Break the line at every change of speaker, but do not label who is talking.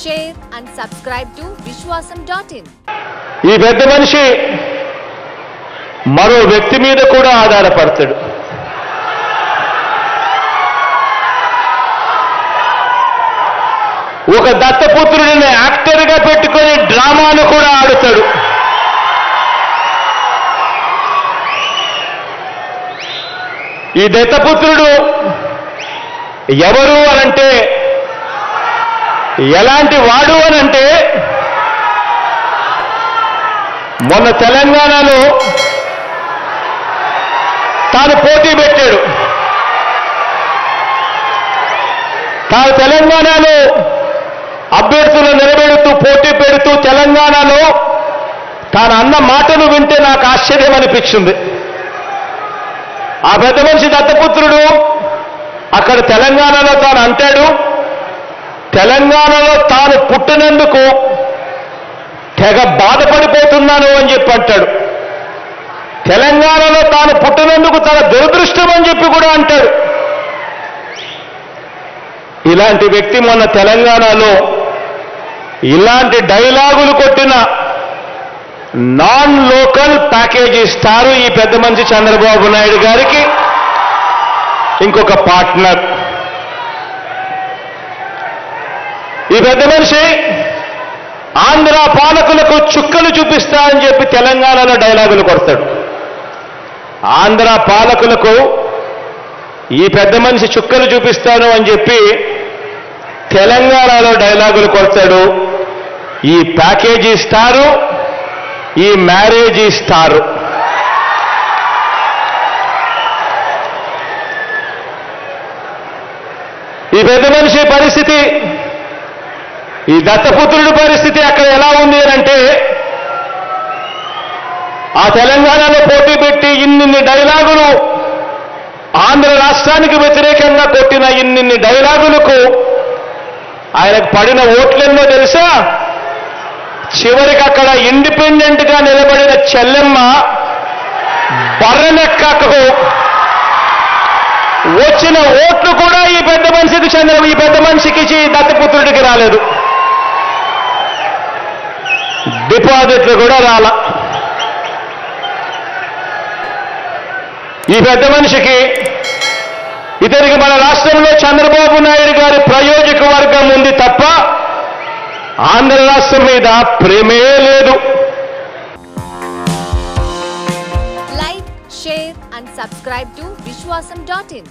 share and subscribe to Vishwasam.in.
ఈ పెద్ద మనిషి మరో వ్యక్తి మీద కూడా ఆధారపడతాడు. ఒక దత్తపుత్రుడిని యాక్టర్గా పెట్టుకొని డ్రామాను కూడా ఆడుతాడు. ఈ దత్తపుత్రుడు ఎవరు అనంటే, ఎలాంటి వాడు అనంటే, మొన్న తెలంగాణలో తాను పోటీ పెట్టాడు. తాను తెలంగాణలో అభ్యర్థులను నిలబెడుతూ పోటీ పెడుతూ తెలంగాణలో తాను అన్న మాటలు వింటే నాకు ఆశ్చర్యం అనిపించింది. ఆ పెద్ద మనిషి దత్తపుత్రుడు అక్కడ తెలంగాణలో తాను అంటాడు, తెలంగాణలో తాను పుట్టినందుకు తెగ బాధపడిపోతున్నాను అని చెప్పి అంటాడు. తెలంగాణలో తాను పుట్టినందుకు తన దురదృష్టం అని చెప్పి కూడా అంటాడు. ఇలాంటి వ్యక్తి మొన్న తెలంగాణలో ఇలాంటి డైలాగులు కొట్టిన నాన్ లోకల్ ప్యాకేజ్ ఇస్తారు ఈ పెద్ద మనిషి చంద్రబాబు నాయుడు గారికి ఇంకొక పార్ట్నర్. ఈ పెద్ద మనిషి ఆంధ్ర పాలకులకు చుక్కలు చూపిస్తా అని చెప్పి తెలంగాణలో డైలాగులు కొడతాడు. ఆంధ్ర పాలకులకు ఈ పెద్ద మనిషి చుక్కలు చూపిస్తాను అని చెప్పి తెలంగాణలో డైలాగులు కొడతాడు. ఈ ప్యాకేజీ ఇస్తారు, ఈ మ్యారేజ్ ఇస్తారు. ఈ పెద్ద మనిషి పరిస్థితి, ఈ దత్తపుత్రుడి పరిస్థితి అక్కడ ఎలా ఉంది అంటే, ఆ తెలంగాణలో పోటీ పెట్టి ఇన్నిన్ని డైలాగులు ఆంధ్ర రాష్ట్రానికి వ్యతిరేకంగా కొట్టిన ఇన్నిన్ని డైలాగులకు ఆయనకు పడిన ఓట్లెన్నో తెలుసా? చివరికి అక్కడ ఇండిపెండెంట్ గా నిలబడిన చెల్లెమ్మ బర్రెనెక్కకు వచ్చిన ఓట్లు కూడా ఈ పెద్ద మనిషికి దత్తపుత్రుడికి రాలేదు. డిపాజిట్లు కూడా రాల. ఈ పెద్ద మనిషికి ఇతనికి మన రాష్ట్రంలో చంద్రబాబు నాయుడు గారి ప్రయోజక వర్గం ఉంది తప్ప ఆంధ్ర రాష్ట్రం మీద ప్రేమే లేదు.
Like, share and subscribe to Vishwasam.in.